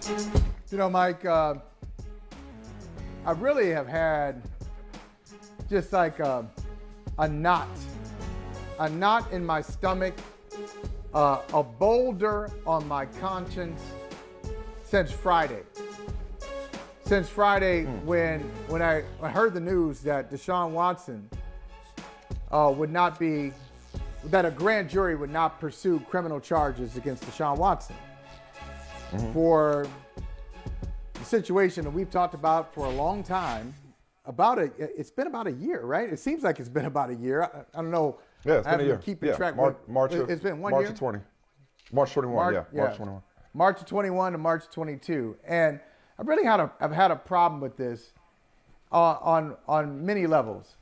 You know, Mike, I really have had just like a knot in my stomach, a boulder on my conscience since Friday. Since Friday, when I heard the news that Deshaun Watson would not be, that a grand jury would not pursue criminal charges against Deshaun Watson for the situation that we've talked about for a long time. It's been about a year, right? It seems like it's been about a year. I don't know. Yeah, it's been a year. Keeping track. It's been 1 year. March of 20. March 21. March 21. March of 21 to March 22, and I've had a problem with this on many levels.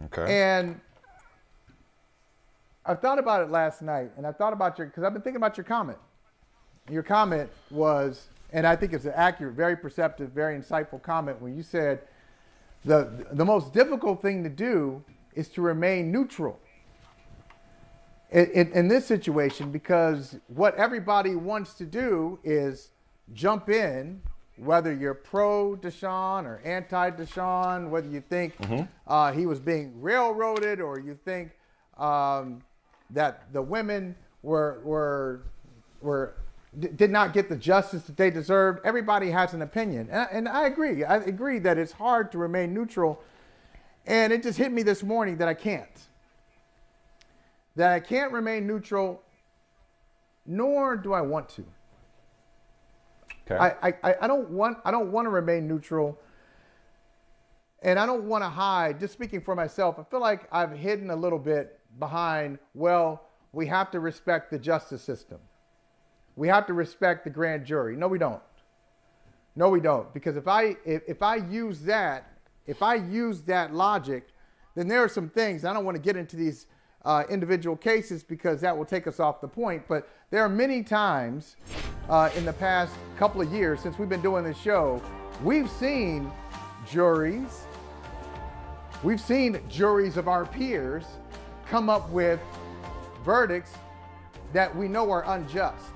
Okay. And I thought about it last night, and I thought about because I've been thinking about your comment. Your comment was, and I think it's an accurate, very perceptive, very insightful comment when you said the most difficult thing to do is to remain neutral in this situation, because what everybody wants to do is jump in, whether you're pro Deshaun or anti Deshaun, whether you think he was being railroaded, or you think that the women did not get the justice that they deserved. Everybody has an opinion, and I agree. I agree that it's hard to remain neutral, and it just hit me this morning that I can't. That I can't remain neutral, nor do I want to. Okay. I don't want to remain neutral, and I don't want to hide. Just speaking for myself, I feel like I've hidden a little bit behind, well, we have to respect the justice system. We have to respect the grand jury. No, we don't. No, we don't. Because if I use that logic, then there are some things. I don't want to get into these individual cases because that will take us off the point. But there are many times in the past couple of years since we've been doing this show, we've seen juries of our peers come up with verdicts that we know are unjust.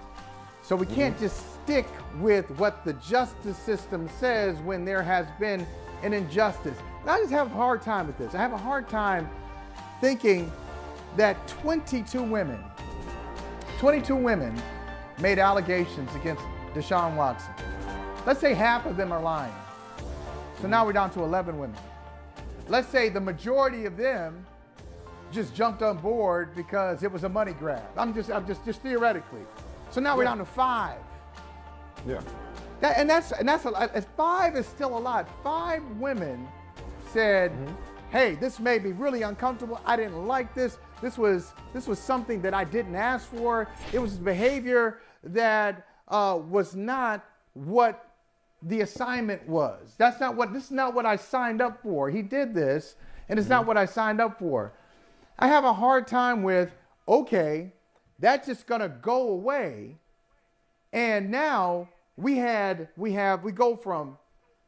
So we can't just stick with what the justice system says when there has been an injustice. And I just have a hard time with this. I have a hard time thinking that 22 women made allegations against Deshaun Watson. Let's say half of them are lying. So now we're down to 11 women. Let's say the majority of them just jumped on board because it was a money grab. I'm just theoretically. So now we're down to 5. Yeah. That's 5 is still a lot. 5 women said, "Hey, this made me really uncomfortable. I didn't like this. This was something that I didn't ask for. It was behavior that was not what the assignment was. This is not what I signed up for. He did this, and it's not what I signed up for." I have a hard time with, okay, that's just gonna go away. And now we go from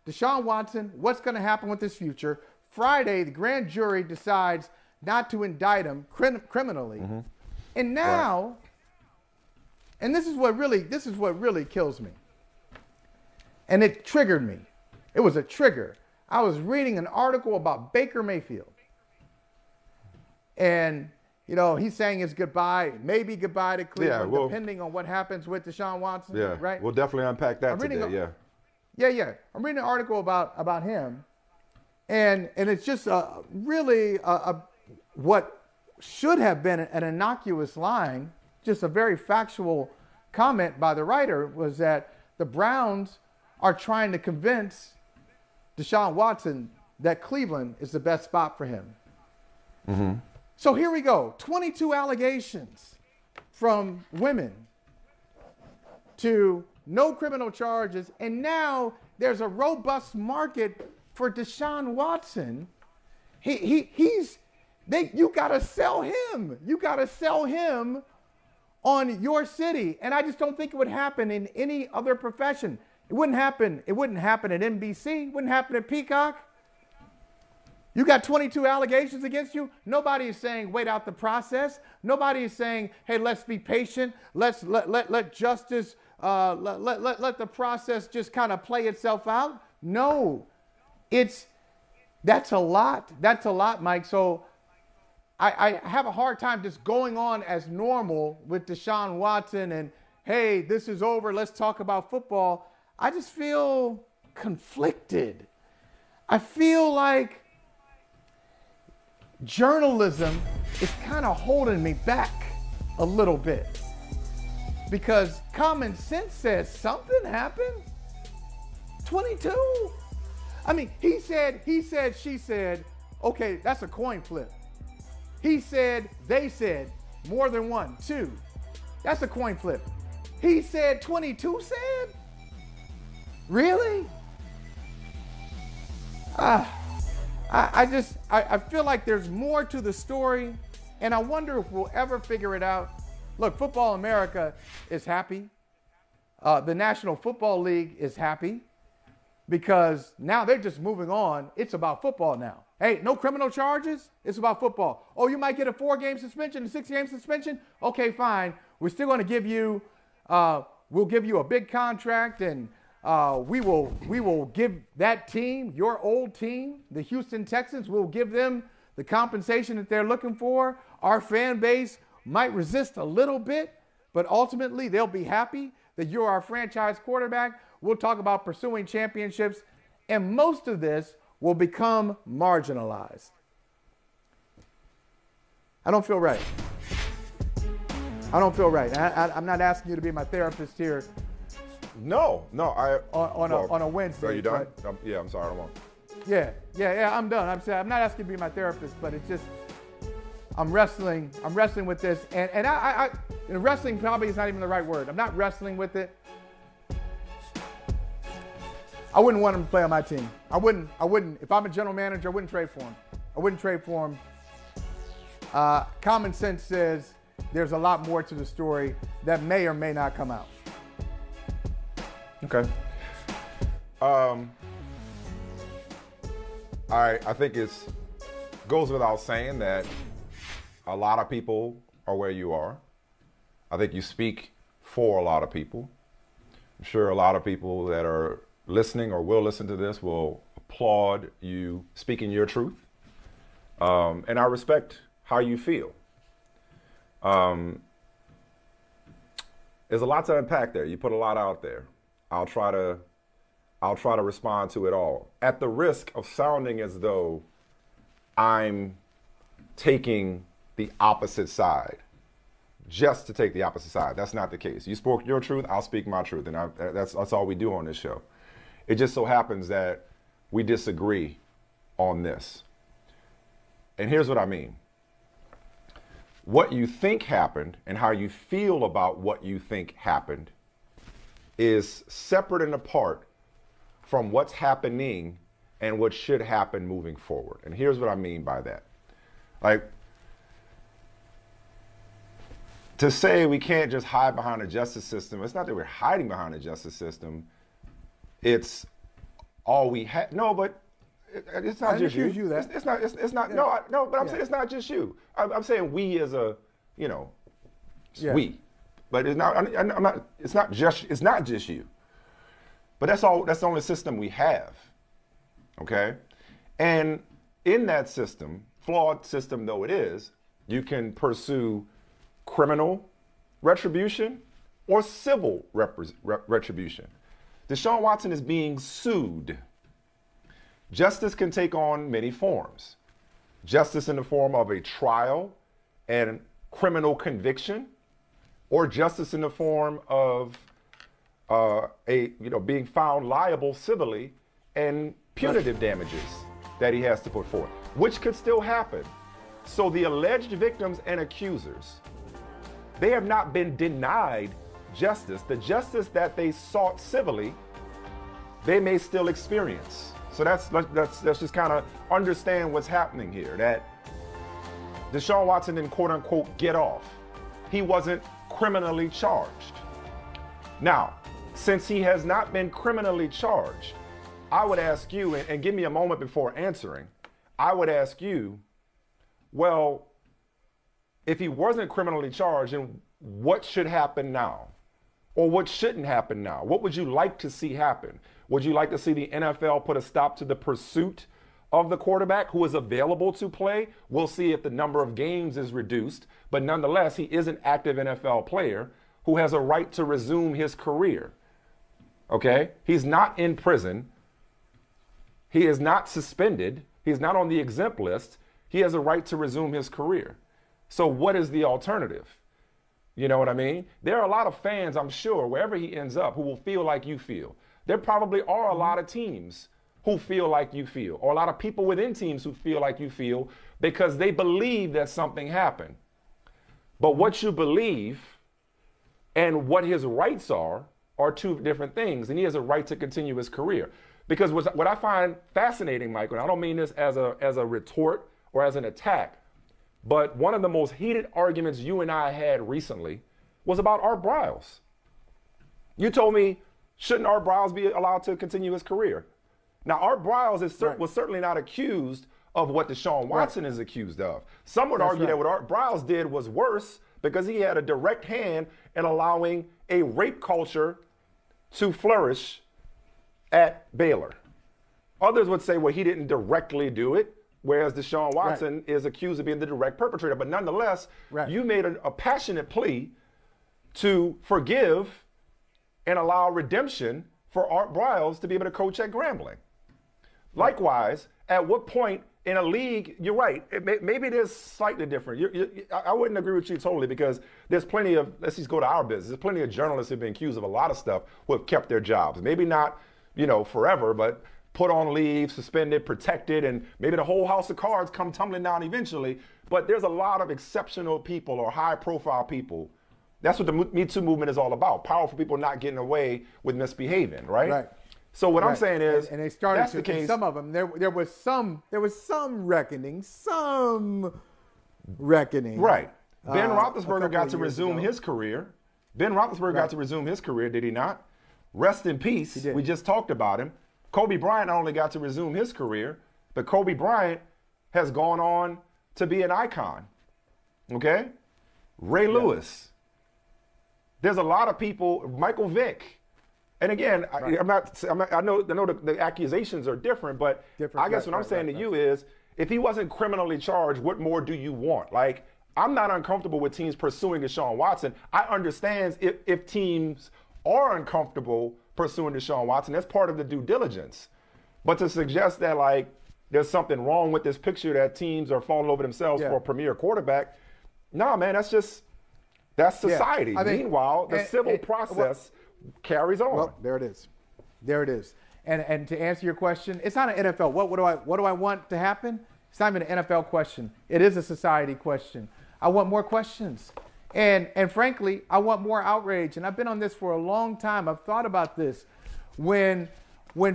Deshaun Watson, what's gonna happen with his future? Friday, the grand jury decides not to indict him criminally. And now, and this is what really kills me. And it triggered me. It was a trigger. I was reading an article about Baker Mayfield. And, you know, he's saying his goodbye, maybe goodbye to Cleveland, depending on what happens with Deshaun Watson. Yeah, right? We'll definitely unpack that today, Yeah. I'm reading an article about him. And it's just really what should have been an innocuous line, just a very factual comment by the writer, was that the Browns are trying to convince Deshaun Watson that Cleveland is the best spot for him. So here we go, 22 allegations from women to no criminal charges, and now there's a robust market for Deshaun Watson. You gotta sell him. You gotta sell him on your city. And I just don't think it would happen in any other profession. It wouldn't happen. It wouldn't happen at NBC. It wouldn't happen at Peacock. You got 22 allegations against you. Nobody is saying wait out the process. Nobody is saying, hey, let's be patient. Let's let justice, let the process just kind of play itself out. No, that's a lot. That's a lot, Mike. So I have a hard time just going on as normal with Deshaun Watson and, hey, this is over. Let's talk about football. I just feel conflicted. I feel like journalism is kind of holding me back a little bit because common sense says something happened. 22. I mean, he said, she said, okay, that's a coin flip. He said, they said, more than one, two. That's a coin flip. He said, 22 said? Really? I feel like there's more to the story, and I wonder if we'll ever figure it out. Look, Football America is happy. The National Football League is happy because now they're just moving on. It's about football now. Hey, no criminal charges. It's about football. Oh, you might get a 4-game suspension, a 6-game suspension. Okay, fine. We're still going to give you, we'll give you a big contract, and we will give that team, your old team, the Houston Texans, we'll give them the compensation that they're looking for. Our fan base might resist a little bit, but ultimately they'll be happy that you're our franchise quarterback. We'll talk about pursuing championships, and most of this will become marginalized. I don't feel right. I don't feel right. I'm not asking you to be my therapist here. No. On a Wednesday. Are you done? Yeah, I'm sorry. I'm on. Yeah, I'm done. I'm not asking you to be my therapist, but it's just, I'm wrestling with this. And I wrestling probably is not even the right word. I'm not wrestling with it. I wouldn't want him to play on my team. I wouldn't. If I'm a general manager, I wouldn't trade for him. I wouldn't trade for him. Common sense says there's a lot more to the story that may or may not come out. Okay. I think goes without saying that a lot of people are where you are. I think you speak for a lot of people. I'm sure a lot of people that are listening or will listen to this will applaud you speaking your truth. And I respect how you feel. There's a lot to unpack there. You put a lot out there. I'll try to respond to it all at the risk of sounding as though I'm taking the opposite side, just to take the opposite side. That's not the case. You spoke your truth, I'll speak my truth, and that's all we do on this show. It just so happens that we disagree on this. And here's what I mean. What you think happened and how you feel about what you think happened is separate and apart from what's happening and what should happen moving forward. And here's what I mean by that. Like, to say we can't just hide behind the justice system, it's not that we're hiding behind the justice system. It's all we have. No, but it's not just you. It's not. Yeah. No. But I'm saying it's not just you. I'm saying we as a, we. But it's not. I'm not. It's not just you. But that's all. That's the only system we have. Okay, and in that system, flawed system though it is, you can pursue criminal retribution or civil retribution. Deshaun Watson is being sued. Justice can take on many forms. Justice in the form of a trial and criminal conviction, or justice in the form of being found liable civilly and punitive damages that he has to put forth, which could still happen. So the alleged victims and accusers, they have not been denied justice. The justice that they sought civilly, they may still experience. So let's just kind of understand what's happening here. That Deshaun Watson didn't quote unquote get off. He wasn't criminally charged. Now, since he has not been criminally charged, I would ask you, and give me a moment before answering, I would ask you, well, if he wasn't criminally charged, then what should happen now? Or what shouldn't happen now? What would you like to see happen? Would you like to see the NFL put a stop to the pursuit of the quarterback who is available to play? We'll see if the number of games is reduced, but nonetheless, he is an active NFL player who has a right to resume his career. Okay? He's not in prison. He is not suspended. He's not on the exempt list. He has a right to resume his career. So what is the alternative? You know what I mean? There are a lot of fans, I'm sure, wherever he ends up, who will feel like you feel. There probably are a lot of teams who feel like you feel, or a lot of people within teams who feel like you feel because they believe that something happened. But what you believe and what his rights are two different things, and he has a right to continue his career. Because what I find fascinating, Michael, and I don't mean this as a retort or as an attack, but one of the most heated arguments you and I had recently was about Art Briles. You told me, shouldn't Art Briles be allowed to continue his career? Now, Art Briles was certainly not accused of what Deshaun Watson is accused of. Some would argue that what Art Briles did was worse because he had a direct hand in allowing a rape culture to flourish at Baylor. Others would say, well, he didn't directly do it, whereas Deshaun Watson is accused of being the direct perpetrator. But nonetheless, you made a passionate plea to forgive and allow redemption for Art Briles to be able to coach at Grambling. Likewise, at what point in a league, you're right, maybe it is slightly different. I wouldn't agree with you totally because there's plenty of, let's just go to our business, there's plenty of journalists who have been accused of a lot of stuff who have kept their jobs. Maybe not, forever, but put on leave, suspended, protected, and maybe the whole house of cards come tumbling down eventually. But there's a lot of exceptional people or high-profile people. That's what the Me Too movement is all about. Powerful people not getting away with misbehaving, right? Right. So what I'm saying is, and they started that's the case. Some of them, there was some reckoning. Right. Ben Roethlisberger got to resume his career. Ben Roethlisberger got to resume his career, did he not? Rest in peace. We just talked about him. Kobe Bryant not only got to resume his career, but Kobe Bryant has gone on to be an icon. Okay? Ray Lewis. There's a lot of people, Michael Vick. And again, I know the accusations are different, but I guess what I'm saying to you is, if he wasn't criminally charged, what more do you want? Like, I'm not uncomfortable with teams pursuing Deshaun Watson. I understand if teams are uncomfortable pursuing Deshaun Watson, that's part of the due diligence. But to suggest that, like, there's something wrong with this picture that teams are falling over themselves for a premier quarterback, nah, man, that's society. Meanwhile, the civil process carries on. Well, there it is. And to answer your question, it's not an NFL. What do I want to happen? It's not even an NFL question. It is a society question. I want more questions. And frankly, I want more outrage. And I've been on this for a long time. I've thought about this. When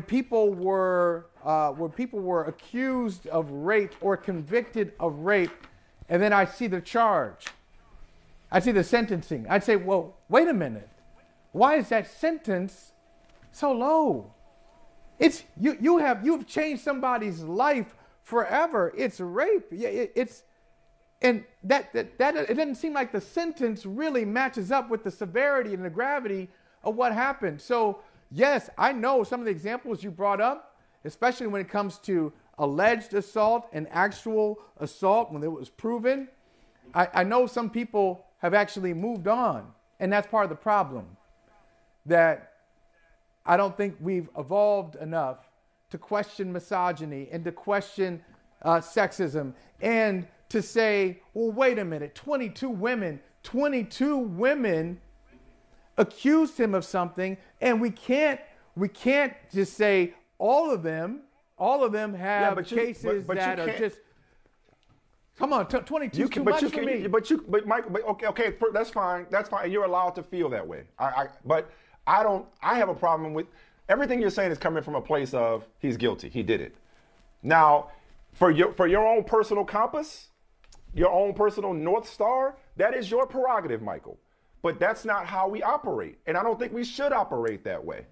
people were accused of rape or convicted of rape, and then I see the charge, I see the sentencing, I'd say, well, wait a minute. Why is that sentence so low? It's you've changed somebody's life forever. It's rape. And that it doesn't seem like the sentence really matches up with the severity and the gravity of what happened. So yes, I know some of the examples you brought up, especially when it comes to alleged assault and actual assault when it was proven. I know some people have actually moved on, and that's part of the problem. That I don't think we've evolved enough to question misogyny and to question sexism and to say, well, wait a minute, 22 women accused him of something, and we can't just say all of them have cases that are just. Come on, 22 is too much for me. But Michael, okay, that's fine. That's fine. You're allowed to feel that way. But I don't. I have a problem with everything you're saying is coming from a place of he's guilty. He did it. Now, for your own personal compass, your own personal North Star, that is your prerogative, Michael. But that's not how we operate, and I don't think we should operate that way.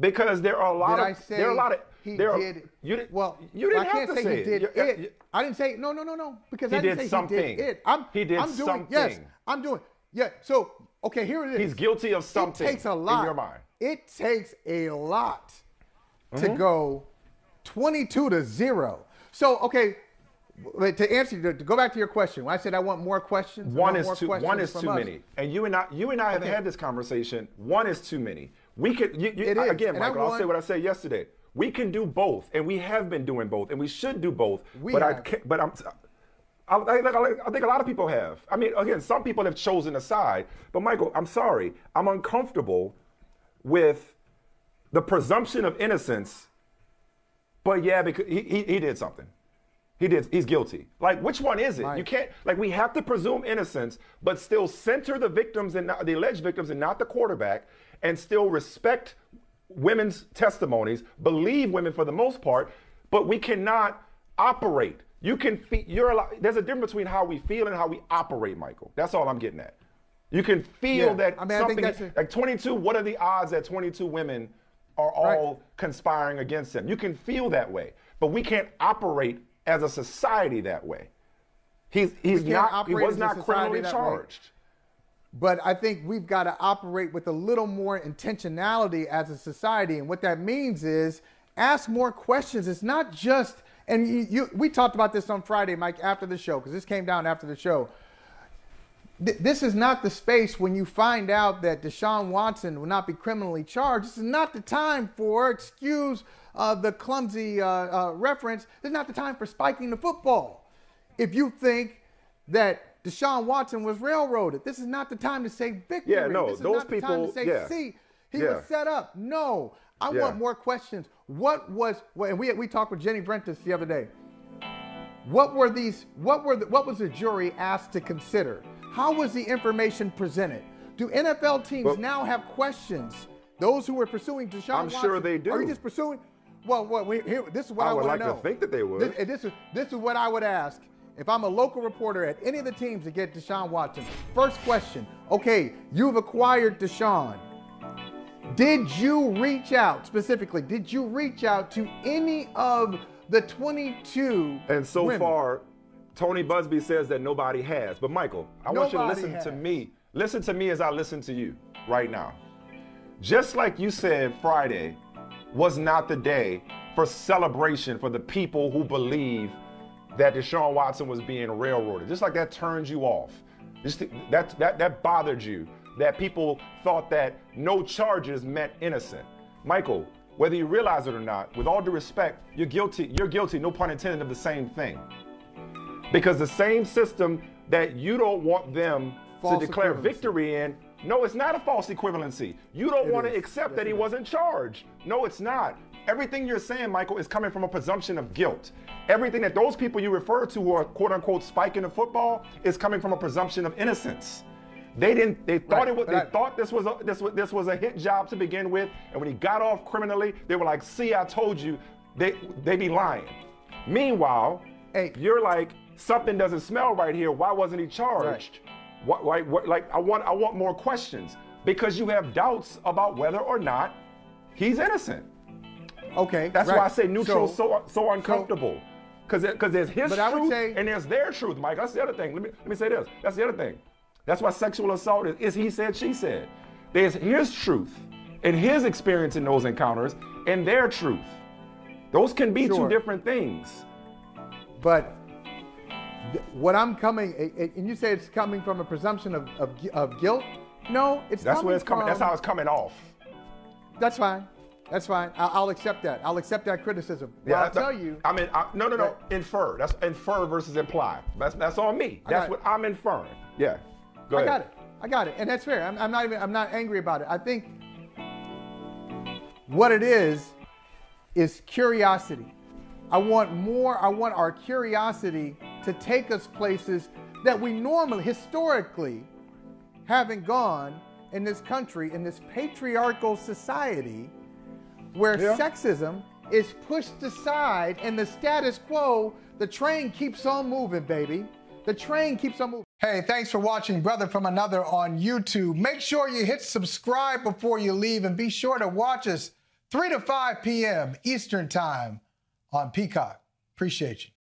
Because there are a lot of. There are a lot of. He did. You didn't. Well, you didn't I have can't to say say he did it. it. I didn't say no. Because he I didn't did say something. he did it. He did I'm doing, something. Yes, I'm doing. Yeah. So okay, here it is. He's guilty of something. It takes a lot. In your mind. It takes a lot to go 22-0. So okay. To answer, to go back to your question, when I said I want more questions, one is too many. And you and I have had this conversation. One is too many. We could again, Michael. I'll say what I said yesterday. We can do both, and we have been doing both, and we should do both. I think a lot of people have. I mean, again, some people have chosen a side. But Michael, I'm sorry, I'm uncomfortable with the presumption of innocence. But yeah, because he did something. He's guilty. Like, which one is it? Right. You can't, like, we have to presume innocence, but still center the victims and not the alleged victims and not the quarterback, and still respect women's testimonies, believe women for the most part, but we cannot operate. You can there's a difference between how we feel and how we operate, Michael. That's all I'm getting at. You can feel that something, like 22, what are the odds that 22 women are all conspiring against him? You can feel that way, but we can't operate as a society that way. He was not criminally charged. But I think we've got to operate with a little more intentionality as a society. And what that means is ask more questions. It's not just, and we talked about this on Friday, Mike, after the show, because this came down after the show. This is not the space when you find out that Deshaun Watson will not be criminally charged. This is not the time for, excuse the clumsy reference, this is not the time for spiking the football. If you think that Deshaun Watson was railroaded, this is not the time to say victory. Yeah, no, this is those not people, the time to say, see, he was set up. No, I want more questions. And we talked with Jenny Brentis the other day. What was the jury asked to consider? How was the information presented? Do NFL teams now have questions? Those who were pursuing Deshaun Watson. I'm sure they do. Are you just pursuing? Well, this is what I want to know. I would like to think that they would. This is what I would ask if I'm a local reporter at any of the teams that get Deshaun Watson. First question, okay, you've acquired Deshaun. Did you reach out to any of the 22 And so women? far, Tony Busby says that nobody has. But Michael, I want you to listen to me. Listen to me as I listen to you right now. Just like you said Friday was not the day for celebration for the people who believe that Deshaun Watson was being railroaded. Just like that turns you off. That bothered you. That people thought that no charges meant innocent. Michael, whether you realize it or not, with all due respect, you're guilty, no pun intended, of the same thing. Because the same system that you don't want them to declare victory in, no, it's not a false equivalency. You don't want to accept that he wasn't charged. No, it's not. Everything you're saying, Michael, is coming from a presumption of guilt. Everything that those people you refer to who are quote unquote spiking the football is coming from a presumption of innocence. They thought this was a hit job to begin with, and when he got off criminally, they were like, see, I told you, they be lying. Meanwhile, you're like, something doesn't smell right here. Why wasn't he charged? I want more questions, because you have doubts about whether or not he's innocent. Okay, that's why I say neutral so uncomfortable, because there's his truth and there's their truth, Mike. That's the other thing. Let me say this. That's the other thing. That's why sexual assault is he said, she said. There's his truth and his experience in those encounters and their truth. Those can be two different things. But what I'm coming, and you say it's coming from a presumption of guilt? No, that's where it's coming. That's how it's coming off. That's fine. That's fine. I'll accept that. I'll accept that criticism. Yeah, I'll tell you. I mean, no. Infer. That's infer versus imply. That's on me. That's what I'm inferring. Yeah. Go ahead. I got it, and that's fair. I'm not angry about it. I think what it is curiosity. I want more. I want our curiosity to take us places that we normally, historically, haven't gone in this country, in this patriarchal society, where sexism is pushed aside and the status quo, the train keeps on moving, baby. The train keeps on moving. Hey, thanks for watching Brother from Another on YouTube. Make sure you hit subscribe before you leave, and be sure to watch us 3 to 5 p.m. Eastern Time on Peacock. Appreciate you.